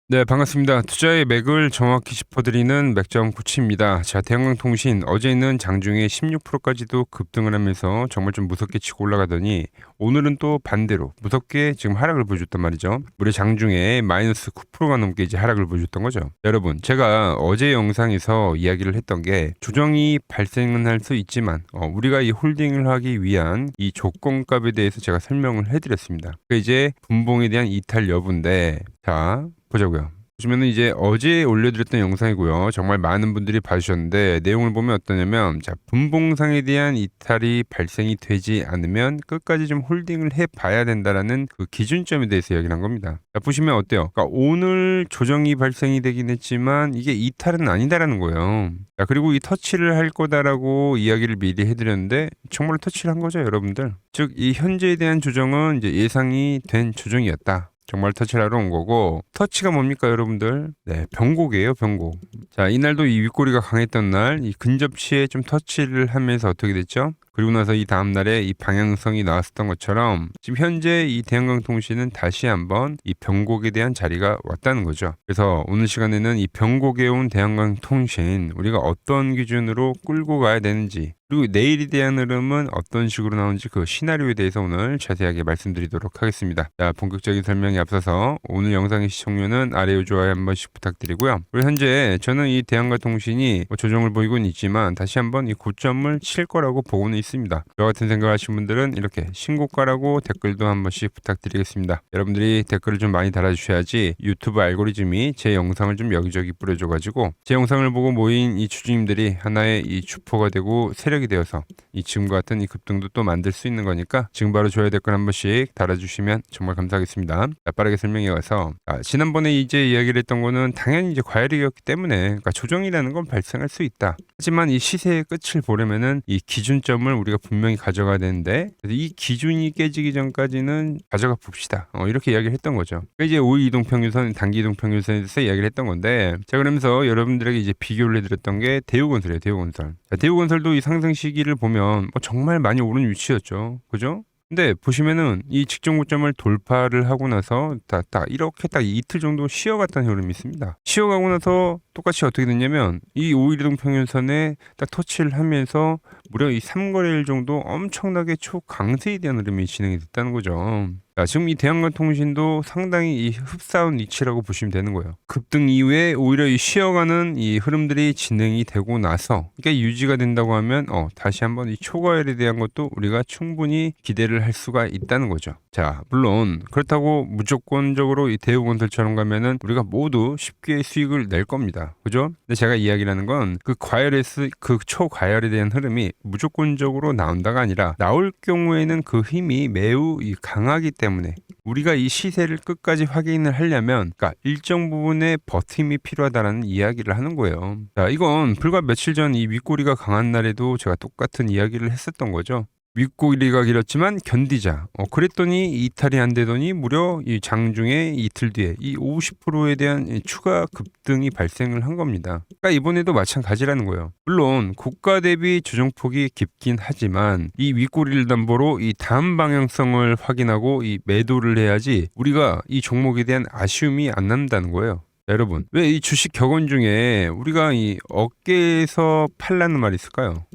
네, 반갑습니다. 투자의 맥을 정확히 짚어드리는 맥점 코치입니다. 자, 대한항공통신 어제는 장중에 16%까지도 급등을 하면서 정말 좀 무섭게 치고 올라가더니 오늘은 또 반대로 무섭게 지금 하락을 보여줬단 말이죠. 무려 장중에 마이너스 9%가 넘게 이제 하락을 보여줬던 거죠. 여러분, 제가 어제 영상에서 이야기를 했던 게 조정이 발생은 할 수 있지만 우리가 이 홀딩을 하기 위한 이 조건값에 대해서 제가 설명을 해드렸습니다. 그 이제 분봉에 대한 이탈 여부인데, 자 보자고요. 보시면은 이제 어제 올려드렸던 영상이고요. 정말 많은 분들이 봐주셨는데 내용을 보면 어떠냐면, 자, 분봉상에 대한 이탈이 발생이 되지 않으면 끝까지 좀 홀딩을 해봐야 된다라는 그 기준점에 대해서 이야기를 한 겁니다. 자, 보시면 어때요? 그러니까 오늘 조정이 발생이 되긴 했지만 이게 이탈은 아니다라는 거예요. 자, 그리고 이 터치를 할 거다라고 이야기를 미리 해드렸는데 정말 터치를 한 거죠, 여러분들. 즉, 이 현재에 대한 조정은 이제 예상이 된 조정이었다. 정말 터치를 하러 온 거고, 터치가 뭡니까 여러분들? 네, 변곡이에요, 변곡. 자, 이날도 이 윗꼬리가 강했던 날 이 근접치에 좀 터치를 하면서 어떻게 됐죠? 그리고 나서 이 다음날에 이 방향성이 나왔었던 것처럼 지금 현재 이 대한항공통신은 다시 한번 이 변곡에 대한 자리가 왔다는 거죠. 그래서 오늘 시간에는 이 변곡에 온 대한항공통신 우리가 어떤 기준으로 끌고 가야 되는지, 그리고 내일에 대한 흐름은 어떤 식으로 나오는지 그 시나리오에 대해서 오늘 자세하게 말씀드리도록 하겠습니다. 자, 본격적인 설명에 앞서서 오늘 영상의 시청률은 아래 좋아요 한 번씩 부탁드리고요. 그리고 현재 저는 이 대한항공통신이 조정을 보이고는 있지만 다시 한번 이 고점을 칠 거라고 보고는 있습니다. 저와 같은 생각하시는 분들은 이렇게 신고가라고 댓글도 한 번씩 부탁드리겠습니다. 여러분들이 댓글을 좀 많이 달아주셔야지 유튜브 알고리즘이 제 영상을 좀 여기저기 뿌려줘가지고 제 영상을 보고 모인 이 주주님들이 하나의 이 주포가 되고 세력이 되어서 이 지금과 같은 이 급등도 또 만들 수 있는 거니까 지금 바로 좋아요 댓글 한 번씩 달아주시면 정말 감사하겠습니다. 자, 빠르게 설명해 가서, 지난번에 이제 이야기를 했던 거는 당연히 이제 과열이었기 때문에, 그러니까 조정이라는 건 발생할 수 있다. 하지만 이 시세의 끝을 보려면은 이 기준점을 우리가 분명히 가져가야 되는데, 이 기준이 깨지기 전까지는 가져가 봅시다. 이렇게 이야기를 했던 거죠. 그러니까 이제 5일 이동평균선, 단기 이동평균선에 대해서 이야기를 했던 건데, 자, 그러면서 여러분들에게 이제 비교를 해드렸던 게 대우건설이에요. 대우건설. 자, 대우건설도 이 상승 시기를 보면 정말 많이 오른 위치였죠. 그죠? 근데 보시면은 이 직전 고점을 돌파를 하고 나서 이렇게 딱 이틀 정도 쉬어갔던 흐름이 있습니다. 쉬어가고 나서 똑같이 어떻게 됐냐면 이 5일 이동 평균선에 딱 터치를 하면서 무려 이 3거래일 정도 엄청나게 초강세에 대한 흐름이 진행이 됐다는 거죠. 자, 지금 이 대한항공통신도 상당히 이 흡사한 위치라고 보시면 되는 거예요. 급등 이후에 오히려 이 쉬어가는 이 흐름들이 진행이 되고 나서 이게 유지가 된다고 하면 다시 한번 이 초과열에 대한 것도 우리가 충분히 기대를 할 수가 있다는 거죠. 자, 물론 그렇다고 무조건적으로 이 대우건설처럼 가면은 우리가 모두 쉽게 수익을 낼 겁니다. 그죠? 근데 제가 이야기를 하는 건 그 초과열에 대한 흐름이 무조건적으로 나온다가 아니라 나올 경우에는 그 힘이 매우 강하기 때문에 우리가 이 시세를 끝까지 확인을 하려면, 그러니까 일정 부분의 버팀이 필요하다라는 이야기를 하는 거예요. 자, 이건 불과 며칠 전 이 윗꼬리가 강한 날에도 제가 똑같은 이야기를 했었던 거죠. 윗꼬리가 길었지만 견디자. 그랬더니 이탈이 안 되더니 무려 이 장중에 이틀 뒤에 이 50%에 대한 이 추가 급등이 발생을 한 겁니다. 그러니까 이번에도 마찬가지라는 거예요. 물론 고가 대비 조정폭이 깊긴 하지만 이 윗꼬리를 담보로 이 다음 방향성을 확인하고 이 매도를 해야지 우리가 이 종목에 대한 아쉬움이 안 남다는 거예요. 여러분, 왜 이 주식 격언 중에 우리가 이 어깨에서 팔라는 말이 있을까요?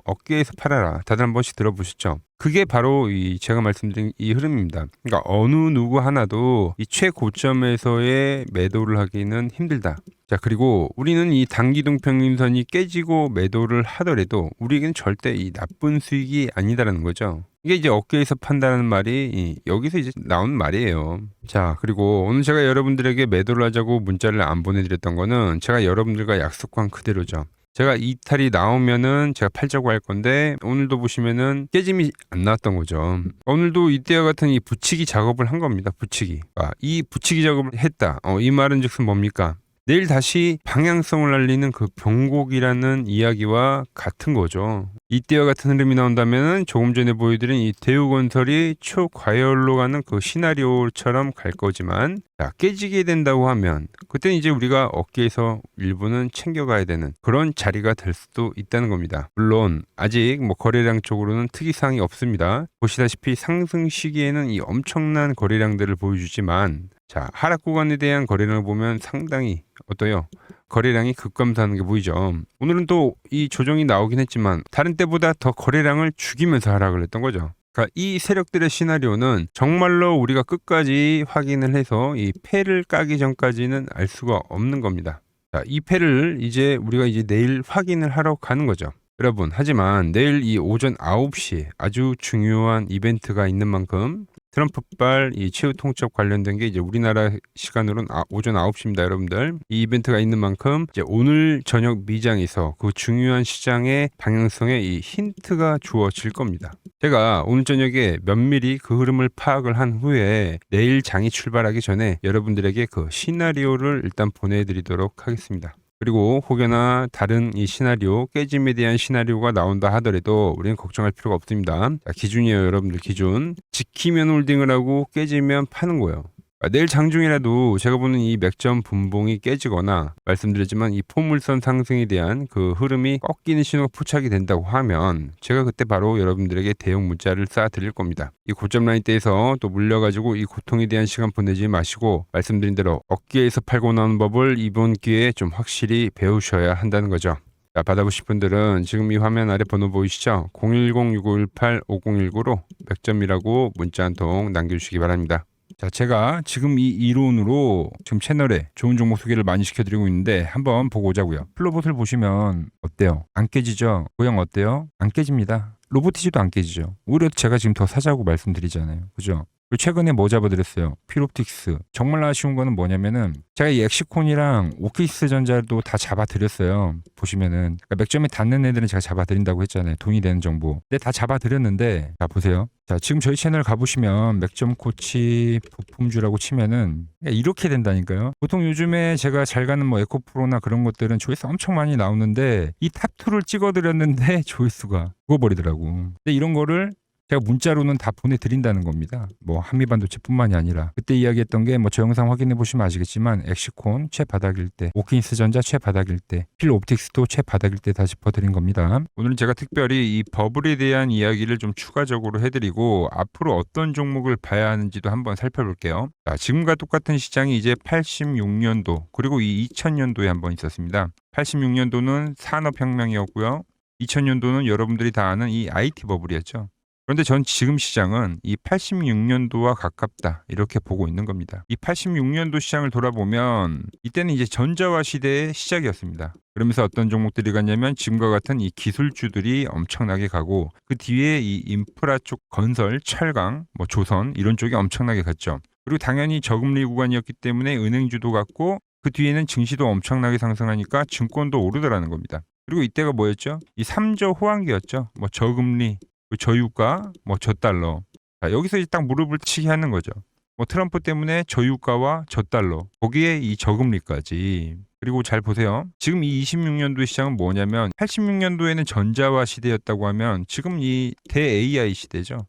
어깨에서 팔아라. 다들 한 번씩 들어보셨죠? 그게 바로 이 제가 말씀드린 이 흐름입니다. 그러니까 어느 누구 하나도 이 최고점에서의 매도를 하기는 힘들다. 자, 그리고 우리는 이 단기동 평균선이 깨지고 매도를 하더라도 우리에게는 절대 이 나쁜 수익이 아니다라는 거죠. 이게 이제 어깨에서 판다는 말이 여기서 이제 나온 말이에요. 자, 그리고 오늘 제가 여러분들에게 매도를 하자고 문자를 안 보내드렸던 거는 제가 여러분들과 약속한 그대로죠. 제가 이탈이 나오면은 제가 팔자고 할 건데 오늘도 보시면은 깨짐이 안 나왔던 거죠. 오늘도 이때와 같은 이 붙이기 작업을 한 겁니다. 붙이기. 이 붙이기 작업을 했다. 이 말은 즉슨 뭡니까? 내일 다시 방향성을 알리는 그 변곡이라는 이야기와 같은 거죠. 이때와 같은 흐름이 나온다면 조금 전에 보여드린 이 대우건설이 초과열로 가는 그 시나리오처럼 갈 거지만, 자, 깨지게 된다고 하면 그때는 이제 우리가 어깨에서 일부는 챙겨가야 되는 그런 자리가 될 수도 있다는 겁니다. 물론 아직 거래량 쪽으로는 특이사항이 없습니다. 보시다시피 상승 시기에는 이 엄청난 거래량들을 보여주지만, 자, 하락 구간에 대한 거래량을 보면 상당히 어때요? 거래량이 급감사하는 게 보이죠. 오늘은 또 이 조정이 나오긴 했지만 다른 때보다 더 거래량을 죽이면서 하락을 했던 거죠. 그러니까 이 세력들의 시나리오는 정말로 우리가 끝까지 확인을 해서 이 패를 까기 전까지는 알 수가 없는 겁니다. 자, 이 패를 우리가 내일 확인을 하러 가는 거죠. 여러분, 하지만 내일 이 오전 9시에 아주 중요한 이벤트가 있는 만큼 트럼프발 이 최후 통첩 관련된 게 우리나라 시간으로는 오전 9시입니다, 여러분들. 이 이벤트가 있는 만큼 오늘 저녁 미장에서 그 중요한 시장의 방향성에 이 힌트가 주어질 겁니다. 제가 오늘 저녁에 면밀히 그 흐름을 파악을 한 후에 내일 장이 출발하기 전에 여러분들에게 그 시나리오를 일단 보내드리도록 하겠습니다. 그리고 혹여나 다른 이 시나리오, 깨짐에 대한 시나리오가 나온다 하더라도 우리는 걱정할 필요가 없습니다. 자, 기준이에요, 여러분들 기준. 지키면 홀딩을 하고 깨지면 파는 거예요. 내일 장중이라도 제가 보는 이 맥점 분봉이 깨지거나 말씀드렸지만 이 포물선 상승에 대한 그 흐름이 꺾이는 신호가 포착이 된다고 하면 제가 그때 바로 여러분들에게 대형 문자를 쏴 드릴 겁니다. 이 고점 라인대에서 또 물려가지고 이 고통에 대한 시간 보내지 마시고 말씀드린 대로 어깨에서 팔고 나오는 법을 이번 기회에 좀 확실히 배우셔야 한다는 거죠. 자, 받아보실 분들은 지금 이 화면 아래 번호 보이시죠? 010-6518-5019로 맥점이라고 문자 한 통 남겨주시기 바랍니다. 자, 제가 지금 이 이론으로 지금 채널에 좋은 종목 소개를 많이 시켜드리고 있는데 한번 보고 오자고요. 플로봇을 보시면 어때요? 안 깨지죠? 모양 어때요? 안 깨집니다. 로보티지도 안 깨지죠. 오히려 제가 지금 더 사자고 말씀드리잖아요. 그죠? 그리고 최근에 뭐 잡아드렸어요? 필옵틱스. 정말 아쉬운 거는 뭐냐면은 제가 이 엑시콘이랑 오키스 전자도 다 잡아드렸어요. 보시면은 그러니까 맥점에 닿는 애들은 제가 잡아드린다고 했잖아요. 돈이 되는 정보. 근데 다 잡아드렸는데 자, 보세요. 자, 지금 저희 채널 가보시면 맥점 코치 부품주라고 치면은 이렇게 된다니까요. 보통 요즘에 제가 잘 가는 뭐 에코프로나 그런 것들은 조회수 엄청 많이 나오는데 이 탑2를 찍어드렸는데 조회수가 죽어버리더라고. 근데 이런 거를 제가 문자로는 다 보내드린다는 겁니다. 뭐 한미반도체뿐만이 아니라 그때 이야기했던 게 뭐 저 영상 확인해 보시면 아시겠지만 엑시콘 최바닥일 때, 오킨스 전자 최바닥일 때, 필옵틱스도 최바닥일 때 다 짚어드린 겁니다. 오늘은 제가 특별히 이 버블에 대한 이야기를 좀 추가적으로 해드리고 앞으로 어떤 종목을 봐야 하는지도 한번 살펴볼게요. 자, 지금과 똑같은 시장이 이제 86년도 그리고 이 2000년도에 한번 있었습니다. 86년도는 산업혁명이었고요. 2000년도는 여러분들이 다 아는 이 IT 버블이었죠. 그런데 전 지금 시장은 이 86년도와 가깝다 이렇게 보고 있는 겁니다. 이 86년도 시장을 돌아보면 이때는 이제 전자화 시대의 시작이었습니다. 그러면서 어떤 종목들이 갔냐면 지금과 같은 이 기술주들이 엄청나게 가고 그 뒤에 이 인프라 쪽 건설, 철강, 뭐 조선 이런 쪽이 엄청나게 갔죠. 그리고 당연히 저금리 구간이었기 때문에 은행주도 갔고 그 뒤에는 증시도 엄청나게 상승하니까 증권도 오르더라는 겁니다. 그리고 이때가 뭐였죠? 이 3조 호황기였죠. 뭐 저금리, 저유가, 뭐 저달러. 자, 여기서 이제 딱 무릎을 치게 하는 거죠. 뭐 트럼프 때문에 저유가와 저달러, 거기에 이 저금리까지. 그리고 잘 보세요. 지금 이 26년도 시장은 뭐냐면 86년도에는 전자화 시대였다고 하면 지금 이 대 AI 시대죠.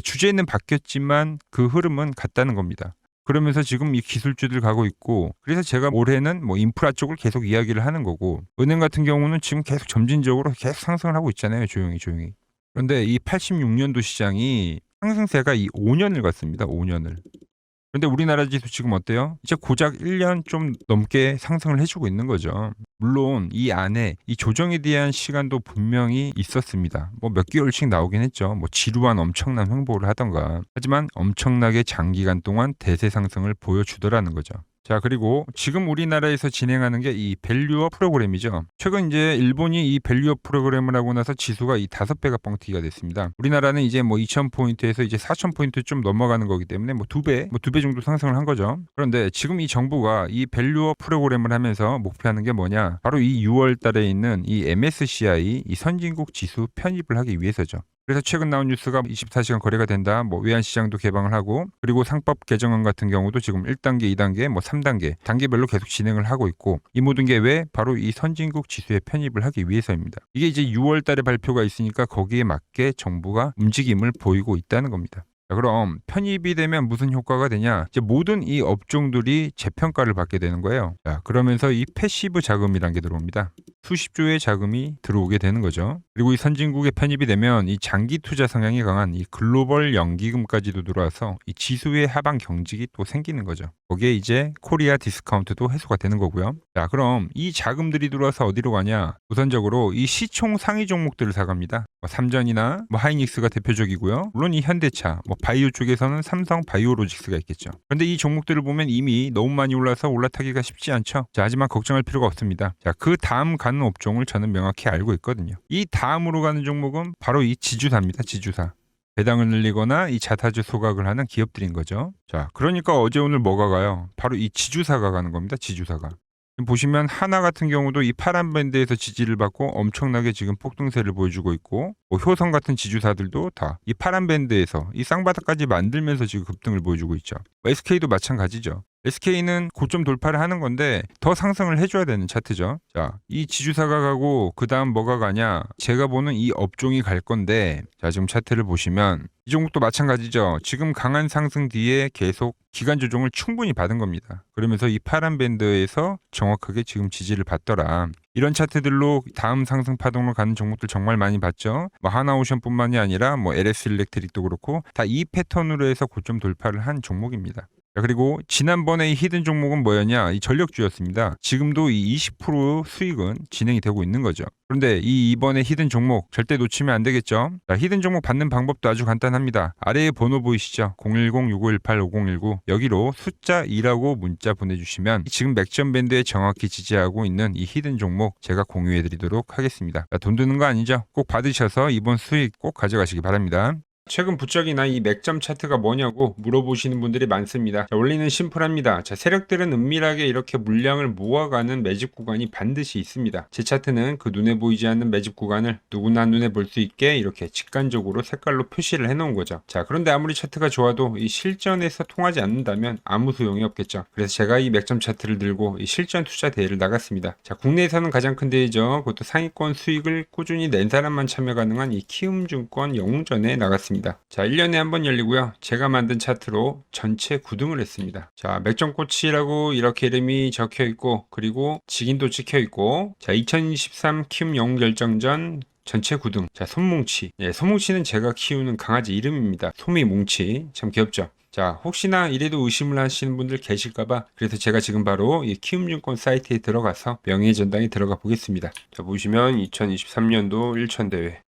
주제는 바뀌었지만 그 흐름은 같다는 겁니다. 그러면서 지금 이 기술주들 가고 있고 그래서 제가 올해는 뭐 인프라 쪽을 계속 이야기를 하는 거고 은행 같은 경우는 지금 계속 점진적으로 계속 상승을 하고 있잖아요. 조용히. 그런데 이 86년도 시장이 상승세가 이 5년을 갔습니다. 5년을. 그런데 우리나라 지수 지금 어때요? 이제 고작 1년 좀 넘게 상승을 해주고 있는 거죠. 물론 이 안에 이 조정에 대한 시간도 분명히 있었습니다. 뭐 몇 개월씩 나오긴 했죠. 뭐 지루한 엄청난 횡보를 하던가. 하지만 엄청나게 장기간 동안 대세 상승을 보여주더라는 거죠. 자, 그리고 지금 우리나라에서 진행하는 게 이 밸류업 프로그램이죠. 최근 이제 일본이 이 밸류업 프로그램을 하고 나서 지수가 이 5배가 뻥튀기가 됐습니다. 우리나라는 이제 뭐 2,000포인트에서 이제 4,000포인트 좀 넘어가는 거기 때문에 뭐 2배 정도 상승을 한 거죠. 그런데 지금 이 정부가 이 밸류업 프로그램을 하면서 목표하는 게 뭐냐? 바로 이 6월 달에 있는 이 MSCI 이 선진국 지수 편입을 하기 위해서죠. 그래서 최근 나온 뉴스가 24시간 거래가 된다. 뭐 외환시장도 개방을 하고 그리고 상법 개정안 같은 경우도 지금 1단계, 2단계, 뭐 3단계 단계별로 계속 진행을 하고 있고 이 모든 게 왜? 바로 이 선진국 지수에 편입을 하기 위해서입니다. 이게 이제 6월 달에 발표가 있으니까 거기에 맞게 정부가 움직임을 보이고 있다는 겁니다. 자, 그럼 편입이 되면 무슨 효과가 되냐? 이제 모든 이 업종들이 재평가를 받게 되는 거예요. 자, 그러면서 이 패시브 자금이란 게 들어옵니다. 수십조의 자금이 들어오게 되는 거죠. 그리고 이 선진국에 편입이 되면 이 장기 투자 성향이 강한 이 글로벌 연기금까지도 들어와서 이 지수의 하방 경직이 또 생기는 거죠. 거기에 이제 코리아 디스카운트도 해소가 되는 거고요. 자, 그럼 이 자금들이 들어와서 어디로 가냐? 우선적으로 이 시총 상위 종목들을 사갑니다. 삼전이나 하이닉스가 대표적이고요. 물론 이 현대차, 바이오 쪽에서는 삼성 바이오로직스가 있겠죠. 그런데 이 종목들을 보면 이미 너무 많이 올라서 올라타기가 쉽지 않죠. 자, 하지만 걱정할 필요가 없습니다. 자, 그 다음 가는 업종을 저는 명확히 알고 있거든요. 이 다음으로 가는 종목은 바로 이 지주사입니다. 지주사. 배당을 늘리거나 이 자타주 소각을 하는 기업들인 거죠. 자, 그러니까 어제 오늘 뭐가 가요? 바로 이 지주사가 가는 겁니다. 지주사가. 보시면 하나 같은 경우도 이 파란 밴드에서 지지를 받고 엄청나게 지금 폭등세를 보여주고 있고, 효성 같은 지주사들도 다 이 파란 밴드에서 이 쌍바닥까지 만들면서 지금 급등을 보여주고 있죠. SK도 마찬가지죠. SK는 고점 돌파를 하는 건데 더 상승을 해줘야 되는 차트죠. 자, 이 지주사가 가고 그 다음 뭐가 가냐? 제가 보는 이 업종이 갈 건데, 자, 지금 차트를 보시면 이 종목도 마찬가지죠. 지금 강한 상승 뒤에 계속 기간 조정을 충분히 받은 겁니다. 그러면서 이 파란 밴드에서 정확하게 지금 지지를 받더라. 이런 차트들로 다음 상승 파동으로 가는 종목들 정말 많이 봤죠. 하나오션뿐만이 아니라 LS 일렉트릭도 그렇고 다 이 패턴으로 해서 고점 돌파를 한 종목입니다. 자, 그리고 지난번에 이 히든 종목은 뭐였냐? 이 전력주였습니다. 지금도 이 20% 수익은 진행이 되고 있는 거죠. 그런데 이번에 히든 종목 절대 놓치면 안 되겠죠? 자, 히든 종목 받는 방법도 아주 간단합니다. 아래에 번호 보이시죠? 010-6518-5019 여기로 숫자 2라고 문자 보내주시면 지금 맥점 밴드에 정확히 지지하고 있는 이 히든 종목 제가 공유해드리도록 하겠습니다. 자, 돈 드는 거 아니죠? 꼭 받으셔서 이번 수익 꼭 가져가시기 바랍니다. 최근 부적이나 이 맥점 차트가 뭐냐고 물어보시는 분들이 많습니다. 자, 원리는 심플합니다. 자, 세력들은 은밀하게 이렇게 물량을 모아가는 매집 구간이 반드시 있습니다. 제 차트는 그 눈에 보이지 않는 매집 구간을 누구나 눈에 볼 수 있게 이렇게 직관적으로 색깔로 표시를 해놓은 거죠. 자, 그런데 아무리 차트가 좋아도 이 실전에서 통하지 않는다면 아무 소용이 없겠죠. 그래서 제가 이 맥점 차트를 들고 이 실전 투자 대회를 나갔습니다. 자, 국내에서는 가장 큰 대회죠. 그것도 상위권 수익을 꾸준히 낸 사람만 참여 가능한 이 키움증권 영웅전에 나갔습니다. 자, 1년에 한 번 열리고요. 제가 만든 차트로 전체 9등을 했습니다. 자, 맥점꼬치라고 이렇게 이름이 적혀 있고, 그리고 직인도 찍혀 있고, 자, 2023 키움 영웅 결정전 전체 9등. 자, 손뭉치. 예, 손뭉치는 제가 키우는 강아지 이름입니다. 소미뭉치. 참 귀엽죠? 자, 혹시나 이래도 의심을 하시는 분들 계실까봐 그래서 제가 지금 바로 이 키움증권 사이트에 들어가서 명예의 전당에 들어가 보겠습니다. 자, 보시면 2023년도 1천대회.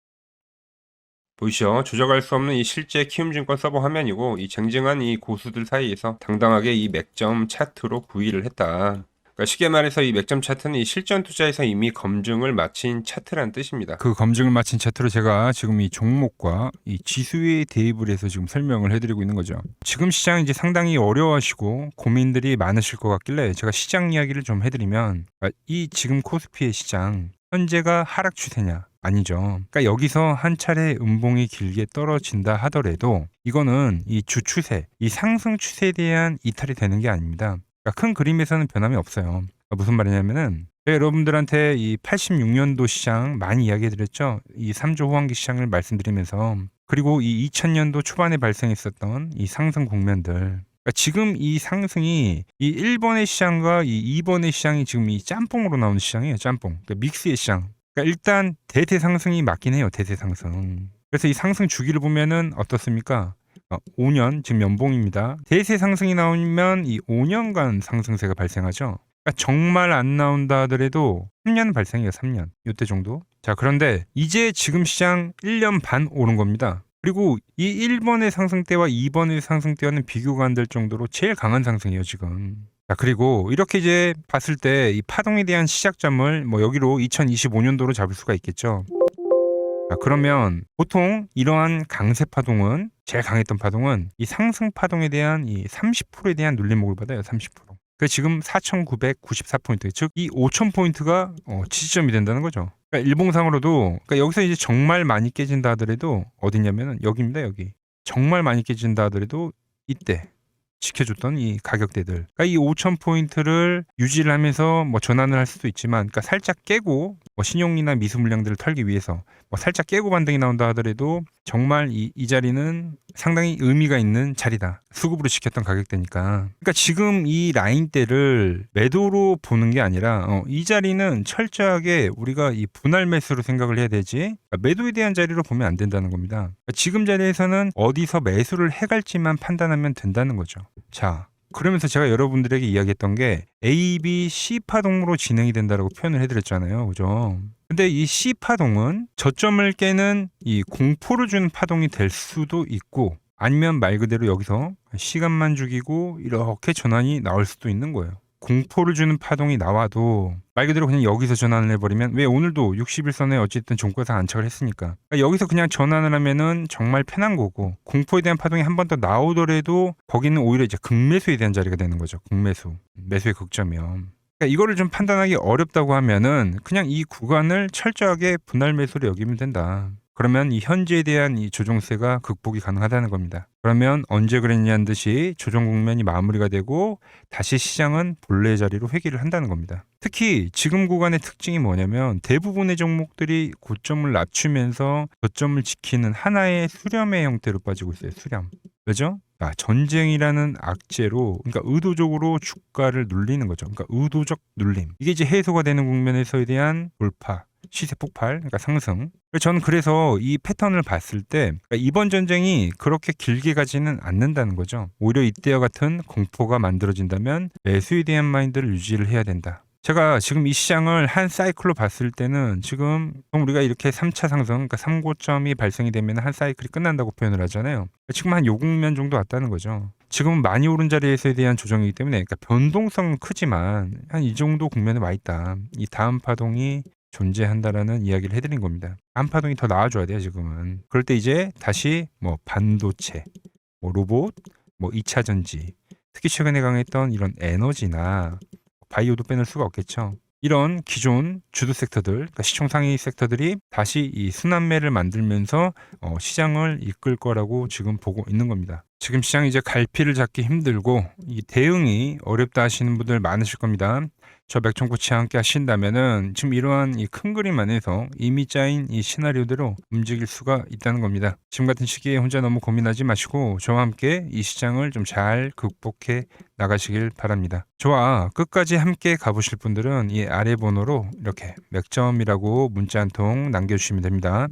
보이시죠? 조작할 수 없는 이 실제 키움증권 서버 화면이고, 이 쟁쟁한 이 고수들 사이에서 당당하게 이 맥점 차트로 구의를 했다. 그러니까 쉽게 말해서 이 맥점 차트는 이 실전 투자에서 이미 검증을 마친 차트란 뜻입니다. 그 검증을 마친 차트로 제가 지금 이 종목과 이 지수에 대입을 해서 지금 설명을 해드리고 있는 거죠. 지금 시장 이제 상당히 어려워하시고 고민들이 많으실 것 같길래 제가 시장 이야기를 좀 해드리면, 이 지금 코스피의 시장 현재가 하락 추세냐? 아니죠. 그러니까 여기서 한 차례 음봉이 길게 떨어진다 하더라도 이거는 이 주 추세, 이 상승 추세에 대한 이탈이 되는 게 아닙니다. 그러니까 큰 그림에서는 변함이 없어요. 그러니까 무슨 말이냐면은 제가 여러분들한테 이 86년도 시장 많이 이야기해드렸죠. 이 3조 호황기 시장을 말씀드리면서, 그리고 이 2000년도 초반에 발생했었던 이 상승 국면들. 그러니까 지금 이 상승이 이 1번의 시장과 이 2번의 시장이 지금 이 짬뽕으로 나오는 시장이에요. 짬뽕. 그러니까 믹스의 시장. 그러니까 일단 대세 상승이 맞긴 해요. 대세 상승. 그래서 이 상승 주기를 보면은 어떻습니까? 5년 지금 연봉입니다. 대세 상승이 나오면 이 5년간 상승세가 발생하죠. 그러니까 정말 안 나온다 하더라도 3년 발생해요. 3년. 이때 정도. 자, 그런데 이제 지금 시장 1년 반 오른 겁니다. 그리고 이 1번의 상승 때와 2번의 상승 때와는 비교가 안 될 정도로 제일 강한 상승이에요, 지금. 자, 그리고 이렇게 이제 봤을 때 이 파동에 대한 시작점을 여기로 2025년도로 잡을 수가 있겠죠. 자, 그러면 보통 이러한 강세 파동은, 제일 강했던 파동은 이 상승 파동에 대한 이 30%에 대한 눌림목을 받아요. 30%. 그래서 지금 4,994포인트, 즉 이 5,000포인트가 지지점이 된다는 거죠. 그러니까 일봉상으로도, 그러니까 여기서 이제 정말 많이 깨진다 하더라도 어디냐면은 여기입니다. 여기. 정말 많이 깨진다 하더라도 이때 지켜줬던 이 가격대들. 그러니까 이 5,000포인트를 유지를 하면서 전환을 할 수도 있지만, 그러니까 살짝 깨고 뭐 신용이나 미수 물량들을 털기 위해서 뭐 살짝 깨고 반등이 나온다 하더라도 정말 이 자리는 상당히 의미가 있는 자리다. 수급으로 지켰던 가격대니까. 그러니까 지금 이 라인대를 매도로 보는 게 아니라 이 자리는 철저하게 우리가 이 분할 매수로 생각을 해야 되지, 그러니까 매도에 대한 자리로 보면 안 된다는 겁니다. 그러니까 지금 자리에서는 어디서 매수를 해갈지만 판단하면 된다는 거죠. 자, 그러면서 제가 여러분들에게 이야기했던 게 A, B, C 파동으로 진행이 된다라고 표현을 해드렸잖아요. 그죠? 근데 이 C 파동은 저점을 깨는 이 공포를 주는 파동이 될 수도 있고, 아니면 말 그대로 여기서 시간만 죽이고 이렇게 전환이 나올 수도 있는 거예요. 공포를 주는 파동이 나와도 말 그대로 그냥 여기서 전환을 해버리면, 왜 오늘도 60일선에 어쨌든 종가상 안착을 했으니까, 그러니까 여기서 그냥 전환을 하면은 정말 편한 거고, 공포에 대한 파동이 한 번 더 나오더라도 거기는 오히려 이제 극매수에 대한 자리가 되는 거죠. 극매수, 매수의 극점이요. 그러니까 이거를 좀 판단하기 어렵다고 하면은 그냥 이 구간을 철저하게 분할 매수로 여기면 된다. 그러면 이 현재에 대한 이 조정세가 극복이 가능하다는 겁니다. 그러면 언제 그랬냐는 듯이 조정 국면이 마무리가 되고 다시 시장은 본래 자리로 회귀를 한다는 겁니다. 특히 지금 구간의 특징이 뭐냐면 대부분의 종목들이 고점을 낮추면서 저점을 지키는 하나의 수렴의 형태로 빠지고 있어요. 수렴. 왜죠? 전쟁이라는 악재로, 그러니까 의도적으로 주가를 눌리는 거죠. 그러니까 의도적 눌림. 이게 이제 해소가 되는 국면에서에 대한 돌파, 시세 폭발, 그러니까 상승. 저는 그래서 이 패턴을 봤을 때 그러니까 이번 전쟁이 그렇게 길게 가지는 않는다는 거죠. 오히려 이때와 같은 공포가 만들어진다면 매수에 대한 마인드를 유지를 해야 된다. 제가 지금 이 시장을 한 사이클로 봤을 때는 지금 우리가 이렇게 3차 상승, 그러니까 3고점이 발생이 되면 한 사이클이 끝난다고 표현을 하잖아요. 지금 한 요 국면 정도 왔다는 거죠. 지금은 많이 오른 자리에서에 대한 조정이기 때문에, 그러니까 변동성은 크지만 한 이 정도 국면에 와 있다. 이 다음 파동이 존재한다라는 이야기를 해드린 겁니다. 다음 파동이 더 나와줘야 돼요, 지금은. 그럴 때 이제 다시 뭐 반도체, 뭐 로봇, 뭐 2차 전지, 특히 최근에 강했던 이런 에너지나 바이오도 빼놓을 수가 없겠죠. 이런 기존 주도 섹터들, 그러니까 시총 상위 섹터들이 다시 이 순환매를 만들면서 시장을 이끌 거라고 지금 보고 있는 겁니다. 지금 시장이 이제 갈피를 잡기 힘들고 이 대응이 어렵다 하시는 분들 많으실 겁니다. 저 맥정코치와 함께 하신다면은 지금 이러한 이 큰 그림 안에서 이미 짜인 이 시나리오대로 움직일 수가 있다는 겁니다. 지금 같은 시기에 혼자 너무 고민하지 마시고 저와 함께 이 시장을 좀 잘 극복해 나가시길 바랍니다. 저와 끝까지 함께 가보실 분들은 이 아래 번호로 이렇게 맥점이라고 문자 한 통 남겨주시면 됩니다.